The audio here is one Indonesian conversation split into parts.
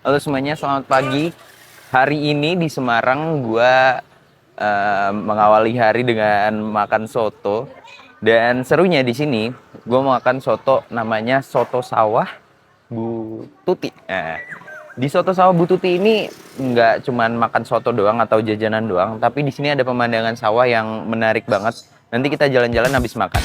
Halo semuanya, selamat pagi. Hari ini di Semarang gua mengawali hari dengan makan soto. Dan serunya di sini, gua mau makan soto namanya soto sawah Bu Tuti. Nah, di soto sawah Bu Tuti ini nggak cuman makan soto doang atau jajanan doang, tapi di sini ada pemandangan sawah yang menarik banget. Nanti kita jalan-jalan habis makan.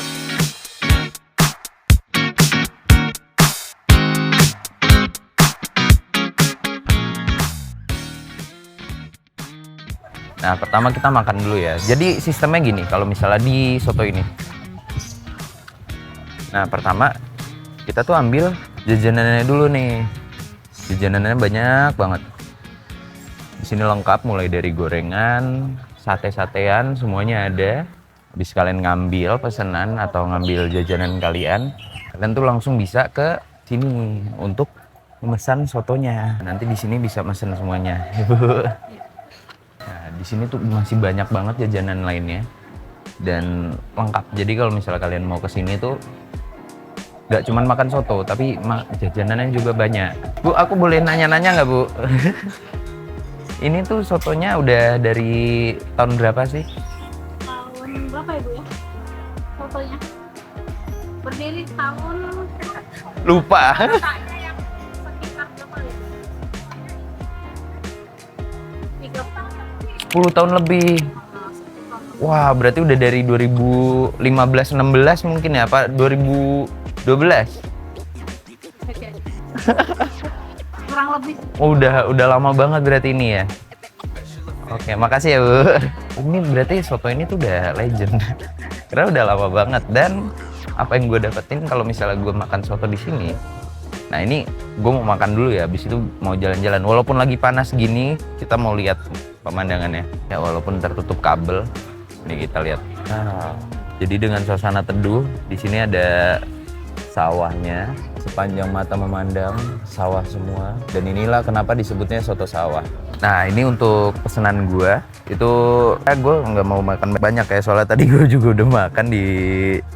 Nah, pertama kita makan dulu ya. Jadi sistemnya gini, kalau misalnya di soto ini. Nah, pertama kita tuh ambil jajanannya dulu nih. Jajanannya banyak banget. Di sini lengkap mulai dari gorengan, sate-satean, semuanya ada. Habis kalian ngambil pesanan atau ngambil jajanan kalian tuh langsung bisa ke sini untuk memesan sotonya. Nanti di sini bisa mesen semuanya. Nah, di sini tuh masih banyak banget jajanan lainnya dan lengkap. Jadi kalau misalnya kalian mau ke sini tuh nggak cuman makan soto, tapi jajanannya juga banyak. Bu, aku boleh nanya-nanya nggak, Bu? Ini tuh sotonya udah dari tahun berapa sih? Tahun berapa ya Bu ya? Fotonya berdiri tahun Lupa. katanya yang sekitar berapa ya? 10 tahun lebih. Wah, berarti udah dari 2015-16 mungkin ya, Pak? 2012? Kurang lebih. Oh, udah lama banget berarti ini ya. Oke, makasih ya, Bu. Ini berarti soto ini tuh udah legend. Karena udah lama banget dan apa yang gue dapetin kalau misalnya gue makan soto di sini. Nah, ini gue mau makan dulu ya, habis itu mau jalan-jalan. Walaupun lagi panas gini, kita mau lihat pemandangannya. Ya, walaupun tertutup kabel. Nih kita lihat. Nah, jadi dengan suasana teduh, di sini ada sawahnya, sepanjang mata memandang sawah semua. Dan inilah kenapa disebutnya soto sawah. Nah, ini untuk pesanan gue. Itu gue nggak mau makan banyak ya, soalnya tadi gue juga udah makan di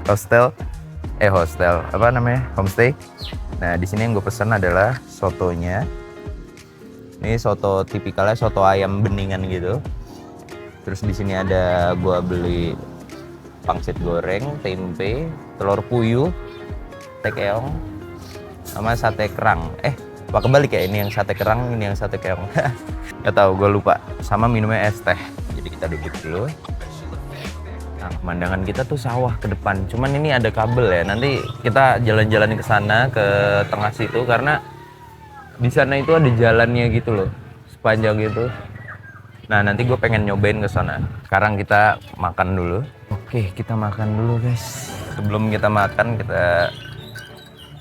hostel apa namanya, homestay. Nah, di sini yang gue pesan adalah sotonya. Ini soto tipikalnya soto ayam beningan gitu. Terus di sini ada gue beli pangsit goreng, tempe, telur puyuh, sate keong, sama sate kerang. Apa kebalik ya? Ini yang sate kerang, ini yang sate keong. Gak tahu, gue lupa. Sama minumnya es teh. Jadi kita duduk dulu. Nah, pemandangan kita tuh sawah ke depan. Cuman ini ada kabel ya. Nanti kita jalan-jalan ke sana, ke tengah situ, karena di sana itu ada jalannya gitu loh, sepanjang itu. Nah, nanti gue pengen nyobain ke sana. Sekarang kita makan dulu. Oke, kita makan dulu, guys. Sebelum kita makan, kita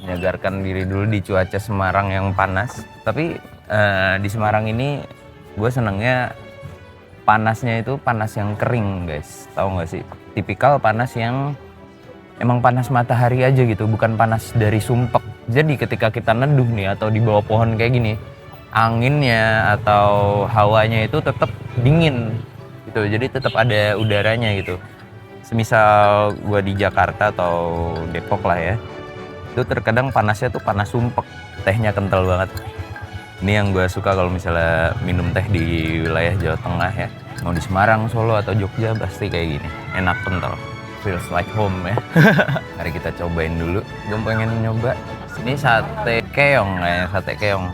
menyegarkan diri dulu di cuaca Semarang yang panas. Tapi di Semarang ini gue senengnya panasnya itu panas yang kering, guys. Tahu nggak sih? Tipikal panas yang emang panas matahari aja gitu, bukan panas dari sumpek. Jadi ketika kita neduh nih atau di bawah pohon kayak gini, anginnya atau hawanya itu tetap dingin gitu. Jadi tetap ada udaranya gitu. Semisal gue di Jakarta atau Depok lah ya, itu terkadang panasnya tuh panas sumpek, tehnya kental banget. Ini yang gue suka kalau misalnya minum teh di wilayah Jawa Tengah ya. Mau di Semarang, Solo, atau Jogja pasti kayak gini. Enak, kental. Feels like home ya. Mari kita cobain dulu. Gue pengen nyoba. Ini sate keong kayaknya, sate keong.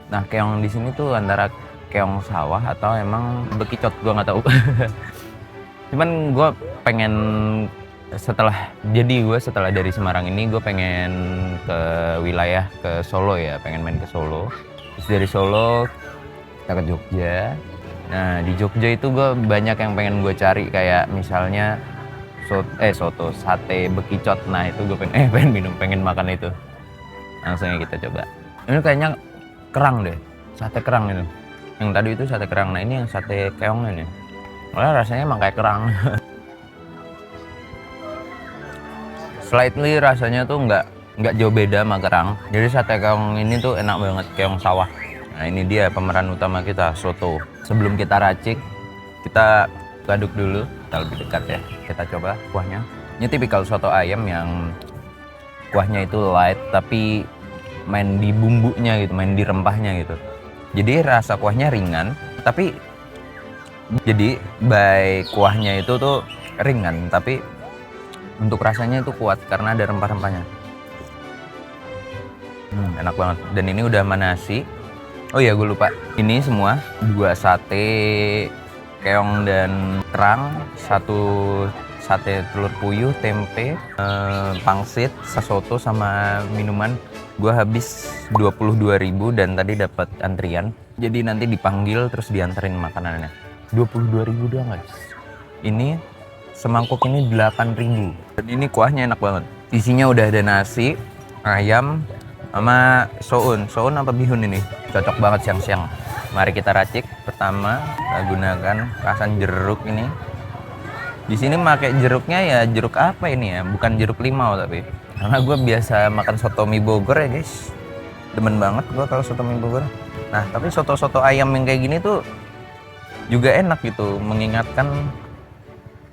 Nah, keong di sini tuh antara keong sawah atau emang bekicot, gue nggak tahu. Cuman gue pengen setelah dari Semarang ini gue pengen ke wilayah ke Solo ya, pengen main ke Solo. Terus dari Solo kita ke Jogja. Nah, di Jogja itu gue banyak yang pengen gue cari, kayak misalnya soto sate bekicot. Nah, itu gue pengen makan itu. Langsung ya kita coba. Ini kayaknya kerang deh, sate kerang itu. Yang tadi itu sate kerang. Nah, ini yang sate keong ini. Soalnya rasanya emang kayak kerang. Slightly rasanya tuh nggak jauh beda sama kerang. Jadi sate keong ini tuh enak banget, keong sawah. Nah, ini dia pemeran utama kita, soto. Sebelum kita racik, kita aduk dulu. Kita lebih dekat ya. Kita coba kuahnya. Ini tipikal soto ayam yang kuahnya itu light tapi main di bumbunya gitu, main di rempahnya gitu. Jadi rasa kuahnya ringan, tapi jadi by kuahnya itu tuh ringan, tapi untuk rasanya itu kuat karena ada rempah-rempahnya. Enak banget. Dan ini udah sama nasi. Oh iya, gue lupa. Ini semua 2 sate keong dan kerang, 1 sate telur puyuh, tempe, pangsit, soto sama minuman. Gue habis 22.000 dan tadi dapat antrian. Jadi nanti dipanggil terus dianterin makanannya. 22.000 doang guys. Ini semangkuk ini 8.000. Dan ini kuahnya enak banget. Isinya udah ada nasi, ayam, sama soun. Soun apa bihun ini? Cocok banget siang-siang. Mari kita racik. Pertama, kita gunakan rasan jeruk ini. Di sini pakai jeruknya ya jeruk apa ini ya? Bukan jeruk limau tapi. Karena gue biasa makan soto mie Bogor ya guys. Demen banget gue kalau soto mie Bogor. Nah, tapi soto-soto ayam yang kayak gini tuh juga enak gitu. Mengingatkan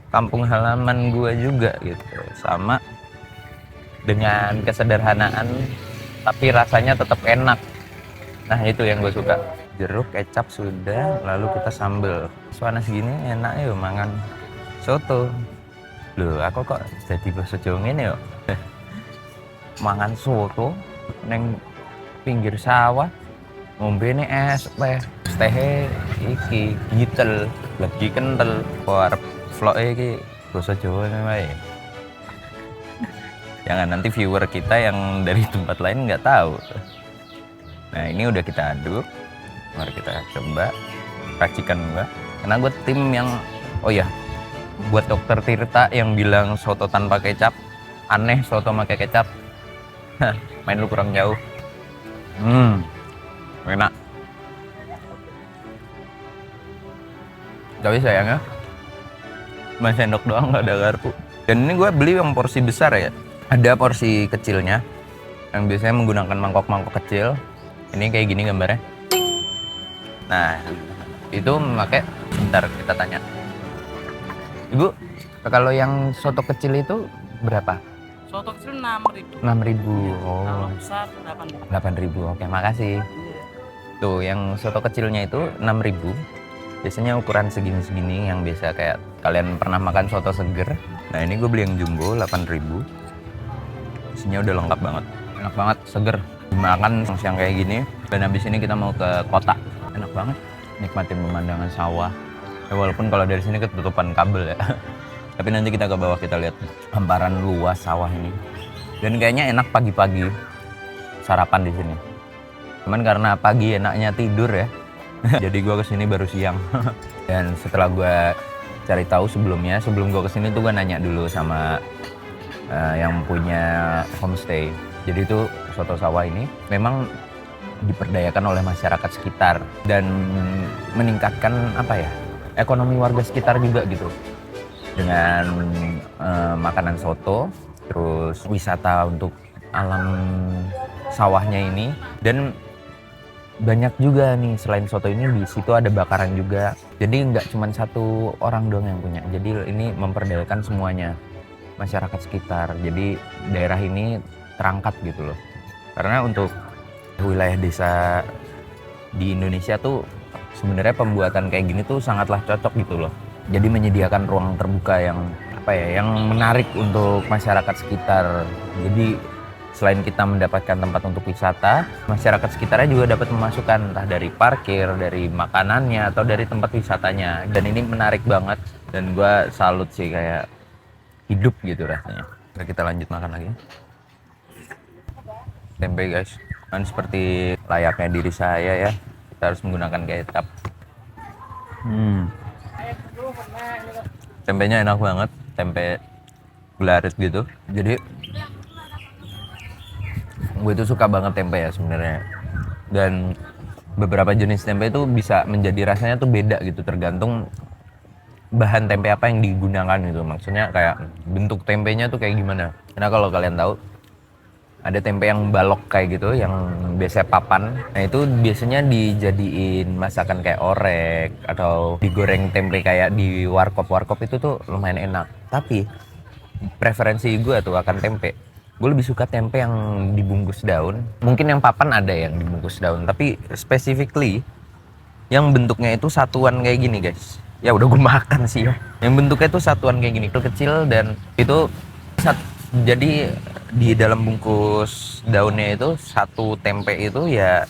kampung halaman gue juga gitu. Sama dengan kesederhanaan tapi rasanya tetap enak. Nah, itu yang gue suka. Jeruk, kecap sudah, lalu kita sambel. Suasana segini enak ya mangan soto. Loh, aku kok jadi bahasa Jawa ngene yo. Mangan soto neng pinggir sawah. Ngombene es teh iki gitel, lagi kental. Kok arep vlog iki bahasa Jawa wae. Jangan nanti viewer kita yang dari tempat lain nggak tahu. Nah, ini udah kita aduk. Mari kita coba racikan gua. Karena gue tim yang, oh ya, buat dokter Tirta yang bilang soto tanpa kecap aneh, soto pakai kecap. Main lu kurang jauh. Enak. Tapi sayangnya cuma sendok doang, nggak ada garpu. Dan ini gue beli yang porsi besar ya. Ada porsi kecilnya yang biasanya menggunakan mangkok-mangkok kecil. Ini kayak gini gambarnya. Nah, itu memakai, bentar kita tanya. Ibu, kalau yang soto kecil itu berapa? Soto kecil 6.000. 6.000. Oh. Kalau besar 8.000. 8.000. Oke, makasih. Iya. Tuh, yang soto kecilnya itu 6.000. Biasanya ukuran segini-segini yang biasa kayak kalian pernah makan soto seger. Nah, ini gue beli yang jumbo 8.000. Isinya udah lengkap banget. Enak banget, seger. Makan siang kayak gini. Dan habis ini kita mau ke kota. Enak banget. Nikmatin pemandangan sawah. Ya, walaupun kalau dari sini ketutupan kabel ya. Tapi nanti kita ke bawah kita lihat hamparan luas sawah ini. Dan kayaknya enak pagi-pagi sarapan di sini. Cuman karena pagi enaknya tidur ya. Jadi gua kesini baru siang. Dan setelah gua cari tahu sebelumnya, sebelum gua kesini tuh gua nanya dulu sama yang punya homestay. Jadi itu soto sawah ini memang diperdayakan oleh masyarakat sekitar dan meningkatkan apa ya, ekonomi warga sekitar juga gitu dengan makanan soto, terus wisata untuk alam sawahnya ini. Dan banyak juga nih selain soto ini di situ ada bakaran juga, jadi nggak cuma satu orang doang yang punya. Jadi ini memperdayakan semuanya masyarakat sekitar, jadi daerah ini terangkat gitu loh. Karena untuk wilayah desa di Indonesia tuh sebenarnya pembuatan kayak gini tuh sangatlah cocok gitu loh. Jadi menyediakan ruang terbuka yang apa ya, yang menarik untuk masyarakat sekitar. Jadi selain kita mendapatkan tempat untuk wisata, masyarakat sekitarnya juga dapat memasukkan entah dari parkir, dari makanannya atau dari tempat wisatanya. Dan ini menarik banget dan gue salut sih, kayak hidup gitu rasanya. Nah, kita lanjut makan lagi. Tempe guys. Kan seperti layaknya diri saya ya, kita harus menggunakan kecap. Tempenya enak banget, tempe gelarit gitu. Jadi gue itu suka banget tempe ya sebenarnya. Dan beberapa jenis tempe itu bisa menjadi rasanya tuh beda gitu, tergantung bahan tempe apa yang digunakan gitu. Maksudnya kayak bentuk tempenya tuh kayak gimana. Karena kalau kalian tahu, ada tempe yang balok kayak gitu, yang biasanya papan. Nah, itu biasanya dijadiin masakan kayak orek atau digoreng tempe kayak di warkop itu tuh lumayan enak. Tapi preferensi gue tuh akan tempe Gue lebih suka tempe yang dibungkus daun. Mungkin yang papan ada yang dibungkus daun, tapi specifically yang bentuknya itu satuan kayak gini guys. Ya udah gue makan sih ya. Yang bentuknya itu satuan kayak gini, itu kecil dan itu jadi di dalam bungkus daunnya itu satu tempe itu ya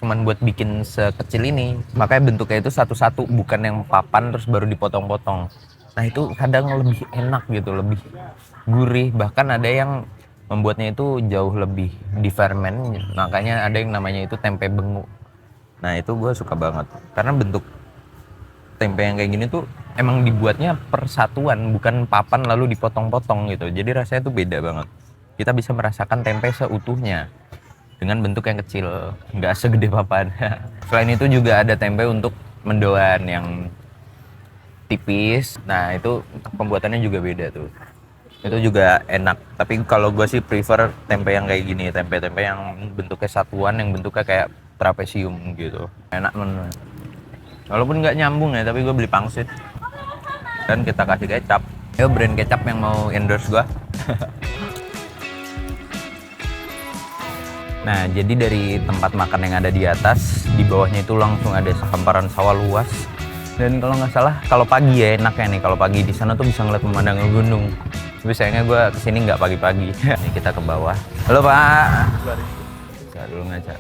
cuman buat bikin sekecil ini. Makanya bentuknya itu satu-satu, bukan yang papan terus baru dipotong-potong. Nah itu kadang lebih enak gitu, lebih gurih. Bahkan ada yang membuatnya itu jauh lebih difermen, makanya ada yang namanya itu tempe bengu. Nah itu gue suka banget karena bentuk tempe yang kayak gini tuh emang dibuatnya persatuan, bukan papan lalu dipotong-potong gitu. Jadi rasanya tuh beda banget. Kita bisa merasakan tempe seutuhnya dengan bentuk yang kecil, nggak segede papan. Selain itu juga ada tempe untuk mendoan yang tipis. Nah itu pembuatannya juga beda tuh. Itu juga enak, tapi kalau gue sih prefer tempe yang kayak gini, tempe-tempe yang bentuknya satuan, yang bentuknya kayak trapesium gitu, enak banget. Walaupun nggak nyambung ya, tapi gue beli pangsit dan kita kasih kecap. Yo, brand kecap yang mau endorse gue. Nah jadi dari tempat makan yang ada di atas, di bawahnya itu langsung ada hamparan sawah luas. Dan kalau nggak salah, kalau pagi ya enaknya nih, kalau pagi di sana tuh bisa ngeliat pemandangan gunung. Tapi sayangnya gue kesini nggak pagi-pagi. Ini kita ke bawah. Halo Pak. Bisa dulu ngaca.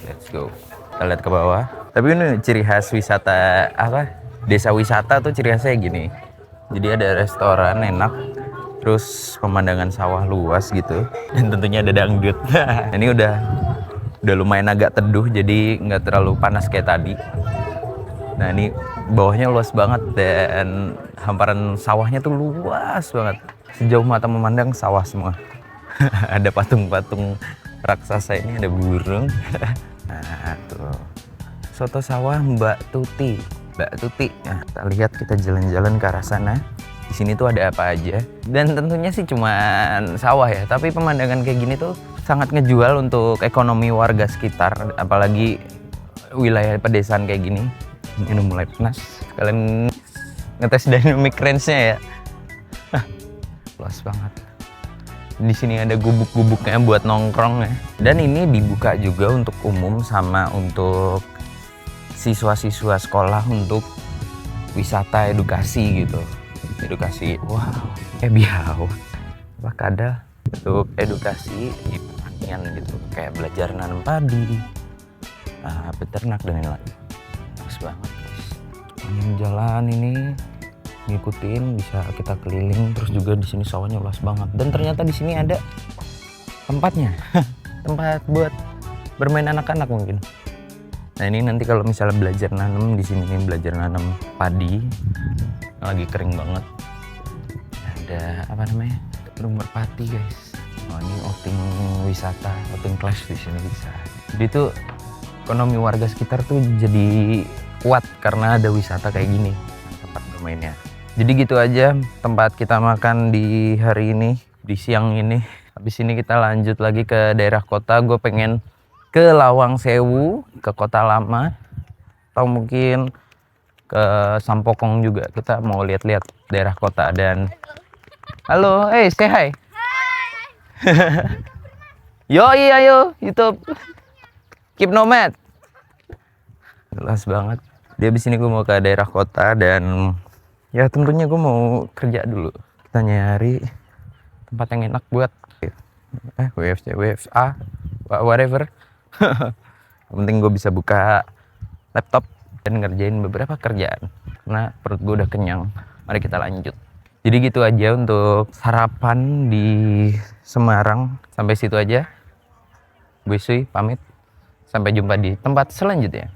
Let's go. Kita lihat ke bawah. Tapi ini ciri khas wisata apa? Desa wisata tuh ciri khasnya gini. Jadi ada restoran enak, terus pemandangan sawah luas gitu, dan tentunya ada dangdut. Ini udah lumayan agak teduh, jadi nggak terlalu panas kayak tadi. Nah ini bawahnya luas banget dan hamparan sawahnya tuh luas banget. Sejauh mata memandang sawah semua. Ada patung-patung raksasa ini, ada burung. Nah tuh, soto sawah Mbak Tuti. Mbak Tuti. Nah, kita lihat, kita jalan-jalan ke arah sana. Di sini tuh ada apa aja. Dan tentunya sih cuma sawah ya. Tapi pemandangan kayak gini tuh sangat ngejual untuk ekonomi warga sekitar. Apalagi wilayah pedesaan kayak gini. Ini udah mulai panas. Kalian ngetes dynamic range-nya ya. Luas banget. Di sini ada gubuk-gubuknya buat nongkrong ya. Dan ini dibuka juga untuk umum sama untuk siswa-siswa sekolah untuk wisata edukasi gitu. Edukasi, wow, biau. Apakah ada untuk edukasi di pertanian gitu, kayak belajar nanam padi, peternak dan lain-lain. Bagus banget guys. Jalan ini ngikutin, bisa kita keliling, terus juga di sini sawahnya luas banget. Dan ternyata di sini ada tempatnya, tempat buat bermain anak-anak mungkin. Nah ini nanti kalau misalnya belajar nanam di sini nih, belajar nanam padi, lagi kering banget. Ada apa namanya? Rumah merpati guys. Oh ini outing wisata, outing class di sini bisa. Jadi tuh ekonomi warga sekitar tuh jadi kuat karena ada wisata kayak gini, tempat bermainnya. Jadi gitu aja tempat kita makan di hari ini, di siang ini. Habis ini kita lanjut lagi ke daerah kota. Gue pengen ke Lawang Sewu, ke Kota Lama, atau mungkin ke Sampokong juga. Kita mau lihat-lihat daerah kota. Dan halo, say hi. Yoi, ayo YouTube. Keep nomad. Jelas banget. Di habis ini gue mau ke daerah kota dan ya tentunya gue mau kerja dulu. Kita nyari tempat yang enak buat WFC, WFA, whatever. Yang penting gue bisa buka laptop dan ngerjain beberapa kerjaan. Karena perut gue udah kenyang. Mari kita lanjut. Jadi gitu aja untuk sarapan di Semarang. Sampai situ aja. Gue Sui pamit. Sampai jumpa di tempat selanjutnya.